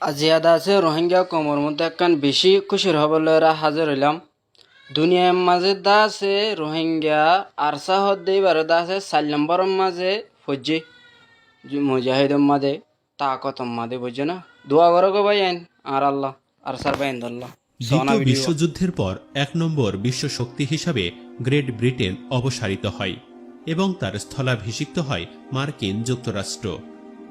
আজিয়াদা আছে রোহিঙ্গা কমর মধ্যে একখান বেশি খুশির খবর হাজির হইলাম। দুনিয়ার মাঝে দা আছে রোহিঙ্গা আরসা হদ্দেই বারে দা আছে 4 নম্বরের মাঝে ফজ্জি মুজাহিদের মাঝে তাকতম মাঝে বুঝছো না। দোয়া করো গো ভাই আইন আর আল্লাহ আর সার বাইন ধরল্লাহ সোনা দ্বিতীয় ভিডিও। বিশ্বযুদ্ধের পর ১ নম্বর বিশ্ব শক্তি হিসাবে গ্রেট ব্রিটেন অবসারিত হয় এবং তার স্থলাভিষিক্ত হয় মার্কিন যুক্তরাষ্ট্র।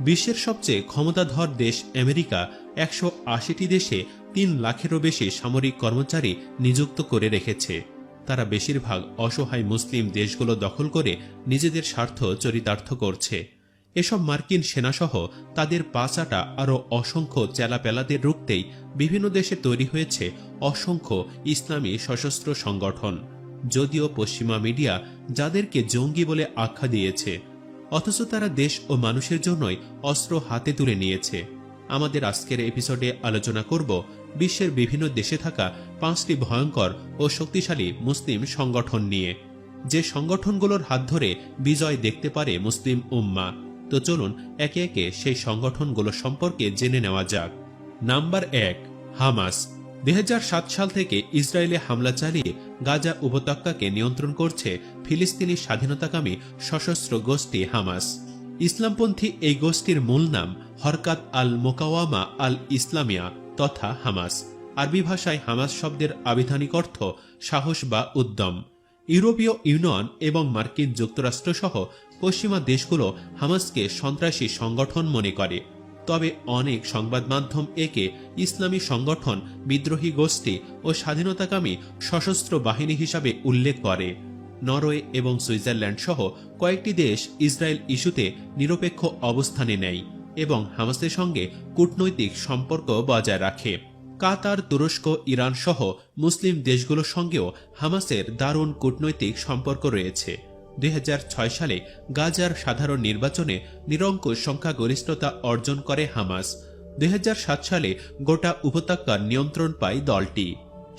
বিশ্বের সবচেয়ে ক্ষমতাধর দেশ আমেরিকা ১৮০টি দেশে ৩ লাখেরও বেশি সামরিক কর্মচারী নিযুক্ত করে রেখেছে। তারা বেশিরভাগ অসহায় মুসলিম দেশগুলো দখল করে নিজেদের স্বার্থ চরিতার্থ করছে। এসব মার্কিন সেনাসহ তাদের পাচাটা আরও অসংখ্য চেলাপেলাদের রুখতেই বিভিন্ন দেশে তৈরি হয়েছে অসংখ্য ইসলামী সশস্ত্র সংগঠন। যদিও পশ্চিমা মিডিয়া যাদেরকে জঙ্গি বলে আখ্যা দিয়েছে, অথচ তারা দেশ ও মানুষের জন্যই অস্ত্র হাতে তুলে নিয়েছে। আমাদের আজকের এপিসোডে আলোচনা করব বিশ্বের বিভিন্ন দেশে থাকা 5টি ভয়ঙ্কর ও শক্তিশালী মুসলিম সংগঠন নিয়ে, যে সংগঠনগুলোর হাত ধরে বিজয় দেখতে পারে মুসলিম উম্মাহ। তো চলুন একে একে সেই সংগঠনগুলো সম্পর্কে জেনে নেওয়া যাক। Number 1, Hamas. ২০০৭ সাল থেকে ইসরায়েলে হামলা চালিয়ে গাজা উপত্যকাকে নিয়ন্ত্রণ করছে ফিলিস্তিনি স্বাধীনতাকামী সশস্ত্র গোষ্ঠী হামাস। ইসলামপন্থী এই গোষ্ঠীর মূল নাম হরকাত আল মোকাওয়ামা আল ইসলামিয়া তথা হামাস। আরবি ভাষায় হামাস শব্দের আবিধানিক অর্থ সাহস বা উদ্যম। ইউরোপীয় ইউনিয়ন এবং মার্কিন যুক্তরাষ্ট্র সহ পশ্চিমা দেশগুলো হামাসকে সন্ত্রাসী সংগঠন মনে করে। তবে অনেক সংবাদ মাধ্যম একে ইসলামী সংগঠন, বিদ্রোহী গোষ্ঠী ও স্বাধীনতাকামী সশস্ত্র বাহিনী হিসাবে উল্লেখ করে। নরওয়ে এবং সুইজারল্যান্ড সহ কয়েকটি দেশ ইসরায়েল ইস্যুতে নিরপেক্ষ অবস্থানে নেয় এবং হামাসের সঙ্গে কূটনৈতিক সম্পর্ক বজায় রাখে। কাতার, তুরস্ক, ইরান সহ মুসলিম দেশগুলোর সঙ্গেও হামাসের দারুণ কূটনৈতিক সম্পর্ক রয়েছে। ২০০৬ সালে গাজার সাধারণ নির্বাচনে নিরঙ্কুশ সংখ্যাগরিষ্ঠতা অর্জন করে হামাস। ২০০৭ সালে গোটা উপত্যকার নিয়ন্ত্রণ পায় দলটি।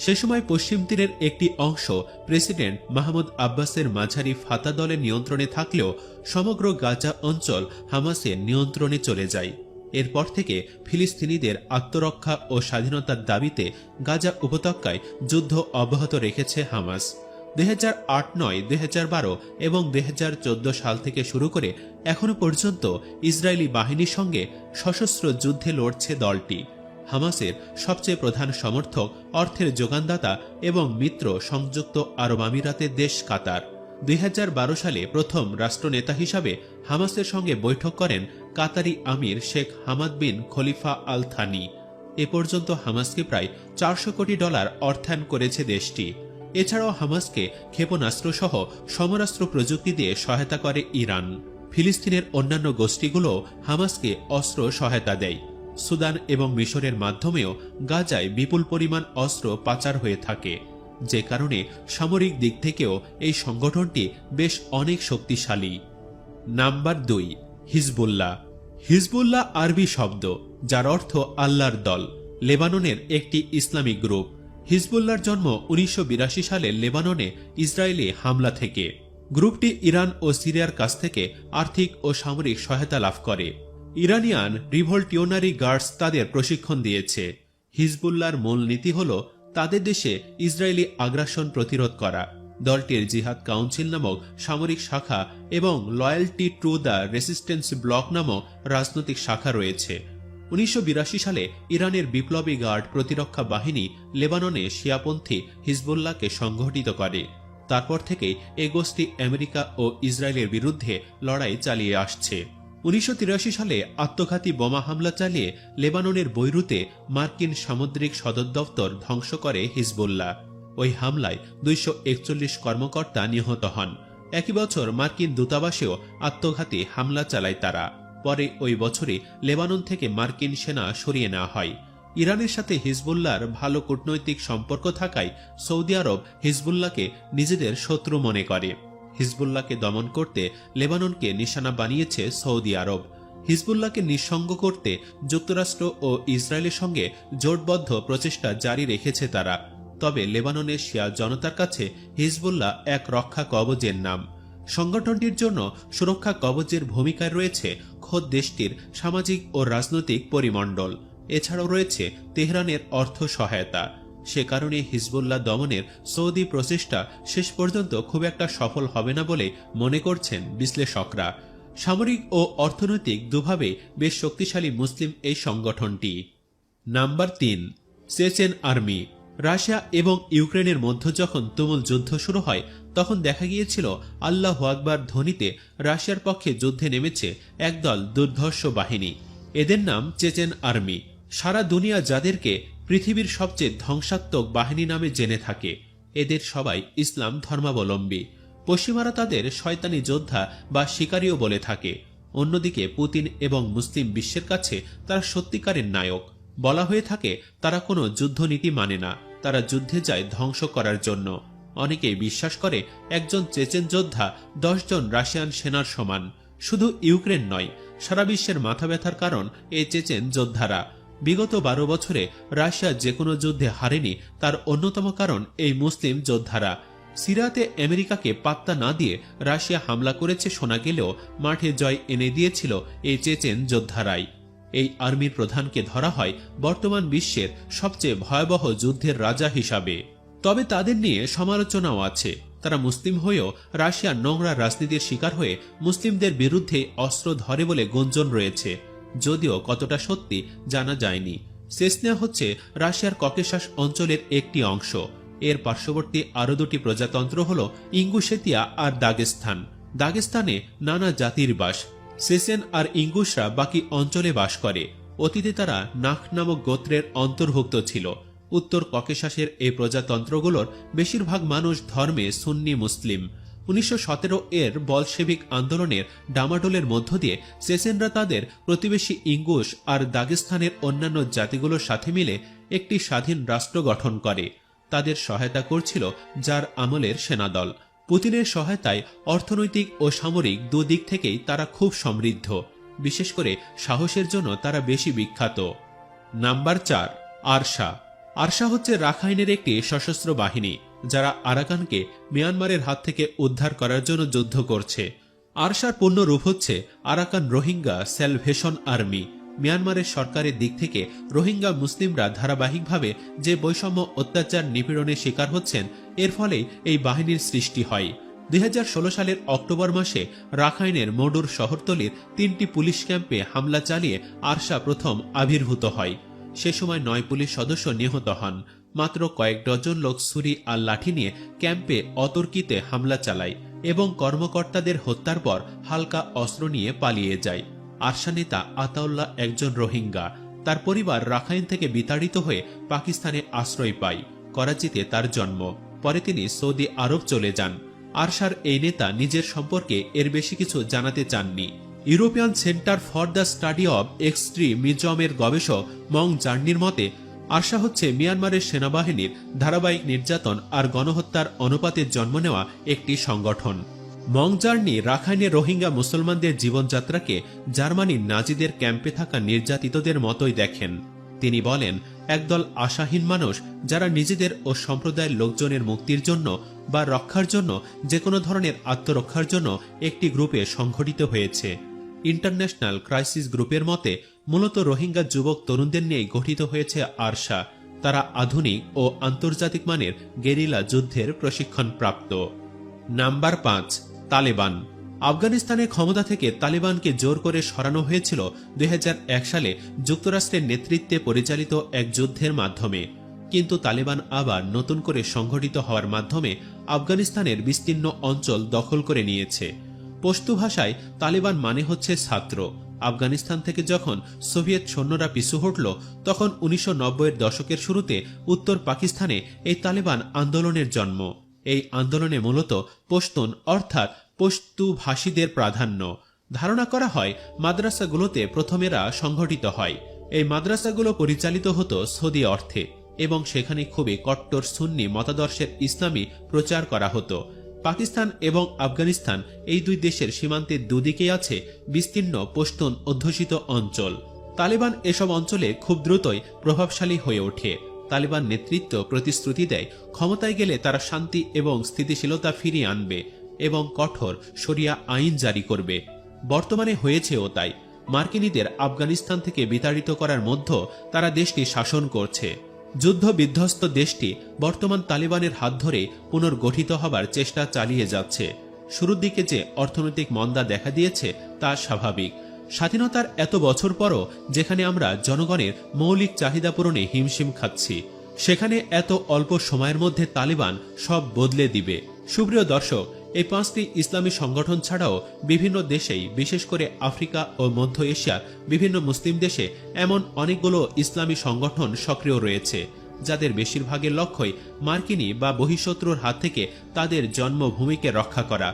সে সময় পশ্চিম তীরের একটি অংশ প্রেসিডেন্ট মাহমুদ আব্বাসের মাঝারি ফাতা দলের নিয়ন্ত্রণে থাকলেও সমগ্র গাজা অঞ্চল হামাসের নিয়ন্ত্রণে চলে যায়। এরপর থেকে ফিলিস্তিনিদের আত্মরক্ষা ও স্বাধীনতার দাবিতে গাজা উপত্যকায় যুদ্ধ অব্যাহত রেখেছে হামাস। ২০০৮, ২০১২ এবং ২০১৪ সাল থেকে শুরু করে এখনো পর্যন্ত ইসরায়েলি বাহিনীর সঙ্গে সশস্ত্র যুদ্ধে লড়ছে দলটি। হামাসের সবচেয়ে প্রধান সমর্থক, অর্থের যোগানদাতা এবং মিত্র সংযুক্ত আরব আমিরাতের দেশ কাতার। ২০১২ সালে প্রথম রাষ্ট্রনেতা হিসাবে হামাসের সঙ্গে বৈঠক করেন কাতারি আমির শেখ হামাদ বিন খলিফা আল থানি। এ পর্যন্ত হামাসকে প্রায় $৪০০ কোটি অর্থায়ন করেছে দেশটি। এছাড়াও হামাসকে ক্ষেপণাস্ত্র সহ সমরাস্ত্র প্রযুক্তি দিয়ে সহায়তা করে ইরান। ফিলিস্তিনের অন্যান্য গোষ্ঠীগুলো হামাসকে অস্ত্র সহায়তা দেয়। সুদান এবং মিশরের মাধ্যমেও গাজায় বিপুল পরিমাণ অস্ত্র পাচার হয়ে থাকে, যে কারণে সামরিক দিক থেকেও এই সংগঠনটি বেশ অনেক শক্তিশালী। Number ২, Hezbollah. হিজবুল্লাহ আরবি শব্দ যার অর্থ আল্লাহর দল। লেবাননের একটি ইসলামিক গ্রুপ। হিজবুল্লাহর জন্ম ১৯৮২ সালে লেবাননে ইসরায়েলি হামলা থেকে। গ্রুপটি ইরান ও সিরিয়ার কাছ থেকে আর্থিক ও সামরিক সহায়তা লাভ করে। ইরানিয়ান রিভোল্টিওনারি গার্ডস তাদের প্রশিক্ষণ দিয়েছে। হিজবুল্লাহর মূল নীতি হল তাদের দেশে ইসরায়েলি আগ্রাসন প্রতিরোধ করা। দলটির জিহাদ কাউন্সিল নামক সামরিক শাখা এবং loyalty to the resistance block নামক রাজনৈতিক শাখা রয়েছে। ১৯৮২ সালে ইরানের বিপ্লবী গার্ড প্রতিরক্ষা বাহিনী লেবাননে শিয়াপন্থী হিজবুল্লাহকে সংগঠিত করে। তারপর থেকেই এ গোষ্ঠী আমেরিকা ও ইসরায়েলের বিরুদ্ধে লড়াই চালিয়ে আসছে। ১৯৮৩ সালে আত্মঘাতী বোমা হামলা চালিয়ে লেবাননের বৈরুতে মার্কিন সামুদ্রিক সদর দফতর ধ্বংস করে হিজবুল্লাহ। ওই হামলায় ২৪১ কর্মকর্তা নিহত হন। একই বছর মার্কিন দূতাবাসেও আত্মঘাতী হামলা চালায় তারা। পরে ওই বছরই লেবানন থেকে মার্কিন সেনা সরিয়ে নেওয়া হয়। ইরানের সাথে হিজবুল্লাহর ভালো কূটনৈতিক সম্পর্ক থাকায় সৌদি আরব হিজবুল্লাহকে নিজেদের শত্রু মনে করে। হিজবুল্লাহকে দমন করতে লেবাননকে নিশানা বানিয়েছে সৌদি আরব। হিজবুল্লাহকে নিঃসঙ্গ করতে যুক্তরাষ্ট্র ও ইসরায়েলের সঙ্গে জোটবদ্ধ প্রচেষ্টা জারি রেখেছে তারা। তবে লেবাননের শিয়া জনতার কাছে হিজবুল্লাহ এক রক্ষা কবচের নাম। সংগঠনটির জন্য সুরক্ষা কবচের ভূমিকায় রয়েছে খোদ দেশটির সামাজিক ও রাজনৈতিক পরিমণ্ডল। এছাড়াও রয়েছে তেহরানের অর্থ সহায়তা। সে কারণে হিজবুল্লাহ দমনের সৌদি প্রচেষ্টা শেষ পর্যন্ত খুব একটা সফল হবে না বলে মনে করছেন বিশ্লেষকরা। সামরিক ও অর্থনৈতিক দুভাবে বেশ শক্তিশালী মুসলিম এই সংগঠনটি। Number 3, Chechen army. রাশিয়া এবং ইউক্রেনের মধ্যে যখন তুমুল যুদ্ধ শুরু হয় তখন দেখা গিয়েছিল আল্লাহু আকবার ধ্বনিতে রাশিয়ার পক্ষে যুদ্ধে নেমেছে একদল দুর্ধর্ষ বাহিনী। এদের নাম চেচেন আর্মি। সারা দুনিয়া যাদেরকে পৃথিবীর সবচেয়ে ধ্বংসাত্মক বাহিনী নামে জেনে থাকে, এদের সবাই ইসলাম ধর্মাবলম্বী। পশ্চিমারা তাদের শয়তানি যোদ্ধা বা শিকারীও বলে থাকে। অন্যদিকে পুতিন এবং মুসলিম বিশ্বের কাছে তারা সত্যিকারের নায়ক। বলা হয়ে থাকে তারা কোনো যুদ্ধনীতি মানে না, তারা যুদ্ধে যায় ধ্বংস করার জন্য। অনেকেই বিশ্বাস করে একজন চেচেন যোদ্ধা 10 জন রাশিয়ান সেনার সমান। শুধু ইউক্রেন নয়, সারা বিশ্বের মাথা ব্যথার কারণ এই চেচেন যোদ্ধারা। বিগত 12 বছরে রাশিয়া যে কোনো যুদ্ধে হারেনি, তার অন্যতম কারণ এই মুসলিম যোদ্ধারা। সিরিয়াতে আমেরিকাকে পাত্তা না দিয়ে রাশিয়া হামলা করেছে শোনা গেলেও মাঠে জয় এনে দিয়েছিল এই চেচেন যোদ্ধারাই। এই আর্মির প্রধানকে ধরা হয় বর্তমান বিশ্বের সবচেয়ে ভয়াবহ যুদ্ধের রাজা হিসাবে। তবে তাদের নিয়ে সমালোচনাও আছে। তারা মুসলিম হয়েও রাশিয়ার নোংরা রাজনীতির শিকার হয়ে মুসলিমদের বিরুদ্ধে অস্ত্র ধরে বলে গুঞ্জন রয়েছে, যদিও কতটা সত্যি জানা যায়নি। চেচনিয়া হচ্ছে রাশিয়ার ককেশাস অঞ্চলের একটি অংশ। এর পার্শ্ববর্তী আরও 2টি প্রজাতন্ত্র হল ইঙ্গুশেতিয়া আর দাগেস্তান। দাগেস্তানে নানা জাতির বাস। চেচেন আর ইঙ্গুশরা বাকি অঞ্চলে বাস করে। অতীতে তারা নাখ নামক গোত্রের অন্তর্ভুক্ত ছিল। উত্তর ককেশাসের এই প্রজাতন্ত্রগুলোর বেশিরভাগ মানুষ ধর্মে সুন্নি মুসলিম। 1917 এর বলশেভিক আন্দোলনের ডামাডোলের মধ্য দিয়ে চেচেনরা তাদের প্রতিবেশী ইঙ্গুশ আর দাগেস্তানের অন্যান্য জাতিগুলোর সাথে মিলে একটি স্বাধীন রাষ্ট্র গঠন করে। তাদের সহায়তা করছিল জার আমলের সেনাদল। পুতিনের সহায়তায় অর্থনৈতিক ও সামরিক দুদিক থেকেই তারা খুব সমৃদ্ধ। বিশেষ করে সাহসের জন্য তারা বেশি বিখ্যাত। Number 4, ARSA. আরসা হচ্ছে রাখাইনের একটি সশস্ত্র বাহিনী, যারা আরাকানকে মিয়ানমারের হাত থেকে উদ্ধার করার জন্য যুদ্ধ করছে। আরসার পূর্ণ রূপ হচ্ছে আরাকান রোহিঙ্গা স্যালভেশন আর্মি। মিয়ানমারের সরকারের দিক থেকে রোহিঙ্গা মুসলিমরা ধারাবাহিকভাবে যে বৈষম্য অত্যাচার নিপীড়নের শিকার হচ্ছেন, এর ফলেই এই বাহিনীর সৃষ্টি হয়। 2016 সালের অক্টোবর মাসে রাখাইনের মডুর শহরতলির 3টি পুলিশ ক্যাম্পে হামলা চালিয়ে আরসা প্রথম আবির্ভূত হয়। সে সময় 9 পুলিশ সদস্য নিহত হন। মাত্র কয়েক ডজন লোক ছুরি আর লাঠি নিয়ে ক্যাম্পে অতর্কিতে হামলা চালায় এবং কর্মকর্তাদের হত্যার পর হালকা অস্ত্র নিয়ে পালিয়ে যায়। আরসা নেতা আতাউল্লাহ একজন রোহিঙ্গা। তার পরিবার রাখাইন থেকে বিতাড়িত হয়ে পাকিস্তানে আশ্রয় পায়। করাচিতে তার জন্ম। পরে তিনি সৌদি আরব চলে যান। আরসার এই নেতা নিজের সম্পর্কে এর বেশি কিছু জানাতে চাননি। European Centre for the study of এক্সট্রিমিজমের গবেষক মং জার্নির মতে, আরসা হচ্ছে মিয়ানমারের সেনাবাহিনীর ধারাবাহিক নির্যাতন আর গণহত্যার অনুপাতে জন্ম নেওয়া একটি সংগঠন। মং জার্নি রাখাইনের রোহিঙ্গা মুসলমানদের জীবনযাত্রাকে জার্মানির নাজিদের ক্যাম্পে থাকা নির্যাতিতদের মতোই দেখেন। তিনি বলেন, একদল আশাহীন মানুষ যারা নিজেদের ও সম্প্রদায়ের লোকজনের মুক্তির জন্য বা রক্ষার জন্য যে কোনো ধরনের আত্মরক্ষার জন্য একটি গ্রুপে সংগঠিত হয়েছে। ইন্টারন্যাশনাল ক্রাইসিস গ্রুপের মতে মূলত রোহিঙ্গা যুবক তরুণদের নিয়ে গঠিত হয়েছে আরসা। তারা আধুনিক ও আন্তর্জাতিক মানের গেরিলা যুদ্ধের প্রশিক্ষণপ্রাপ্ত। নাম্বার 5, তালেবান। আফগানিস্তানে ক্ষমতা থেকে তালেবানকে জোর করে সরানো হয়েছিল 2001 সালে যুক্তরাষ্ট্রের নেতৃত্বে পরিচালিত এক যুদ্ধের মাধ্যমে। কিন্তু তালেবান আবার নতুন করে সংগঠিত হওয়ার মাধ্যমে আফগানিস্তানের বিস্তীর্ণ অঞ্চল দখল করে নিয়েছে। পশতু ভাষায় তালেবান মানে হচ্ছে ছাত্র। আফগানিস্তান থেকে যখন সোভিয়েত সৈন্যরা পিছু হটল, তখন 1990-এর দশকের শুরুতে উত্তর পাকিস্তানে এই তালেবান আন্দোলনের জন্ম। এই আন্দোলনে মূলত পশতুন অর্থাৎ পশতু ভাষীদের প্রাধান্য। ধারণা করা হয় মাদ্রাসাগুলোতে প্রথমেরা সংগঠিত হয়। এই মাদ্রাসাগুলো পরিচালিত হতো সৌদি অর্থে এবং সেখানে খুবই কট্টর সুন্নি মতাদর্শের ইসলামী প্রচার করা হতো। পাকিস্তান এবং আফগানিস্তান এই দুই দেশের সীমান্তের দুদিকেই আছে বিস্তীর্ণ পশতুন অধ্যুষিত অঞ্চল। তালেবান এসব অঞ্চলে খুব দ্রুতই প্রভাবশালী হয়ে ওঠে। তালেবান নেতৃত্ব প্রতিশ্রুতি দেয় ক্ষমতায় গেলে তারা শান্তি এবং স্থিতিশীলতা ফিরিয়ে আনবে এবং কঠোর শরিয়া আইন জারি করবে। বর্তমানে হয়েছেও তাই। মার্কিনীদের আফগানিস্তান থেকে বিতাড়িত করার মধ্যে তারা দেশটি শাসন করছে। যুদ্ধ বিধ্বস্ত দেশটি বর্তমান তালিবানের হাত ধরে পুনর্গঠিত হবার চেষ্টা চালিয়ে যাচ্ছে। শুরুর দিকে যে অর্থনৈতিক মন্দা দেখা দিয়েছে তা স্বাভাবিক। স্বাধীনতার এত বছর পরও যেখানে আমরা জনগণের মৌলিক চাহিদা পূরণে হিমশিম খাচ্ছি, সেখানে এত অল্প সময়ের মধ্যে তালিবান সব বদলে দিবে। সুপ্রিয় দর্শক, এই 5টি ইসলামী সংগঠন ছাড়াও বিভিন্ন দেশেই, বিশেষ করে আফ্রিকা ও মধ্য এশিয়ার বিভিন্ন মুসলিম দেশে এমন অনেকগুলো ইসলামী সংগঠন সক্রিয় রয়েছে, যাদের বেশিরভাগের লক্ষ্যই মার্কিনী বা বহিঃশত্রুর হাত থেকে তাদের জন্মভূমিকে রক্ষা করা।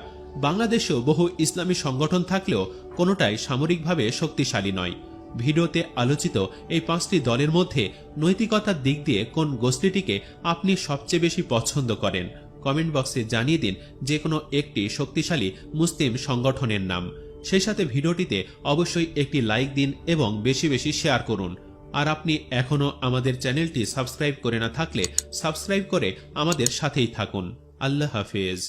বাংলাদেশেও বহু ইসলামী সংগঠন থাকলেও কোনোটাই সামরিকভাবে শক্তিশালী নয়। ভিডিওতে আলোচিত এই 5টি দলের মধ্যে নৈতিকতার দিক দিয়ে কোন গোষ্ঠীটিকে আপনি সবচেয়ে বেশি পছন্দ করেন? কমেন্ট বক্সে জানিয়ে দিন যে কোনো একটি শক্তিশালী মুসলিম সংগঠনের নাম। সেই সাথে ভিডিওটিতে অবশ্যই একটি লাইক দিন এবং বেশি বেশি শেয়ার করুন। আর আপনি এখনও আমাদের চ্যানেলটি সাবস্ক্রাইব করে না থাকলে সাবস্ক্রাইব করে আমাদের সাথেই থাকুন। আল্লাহ হাফেজ।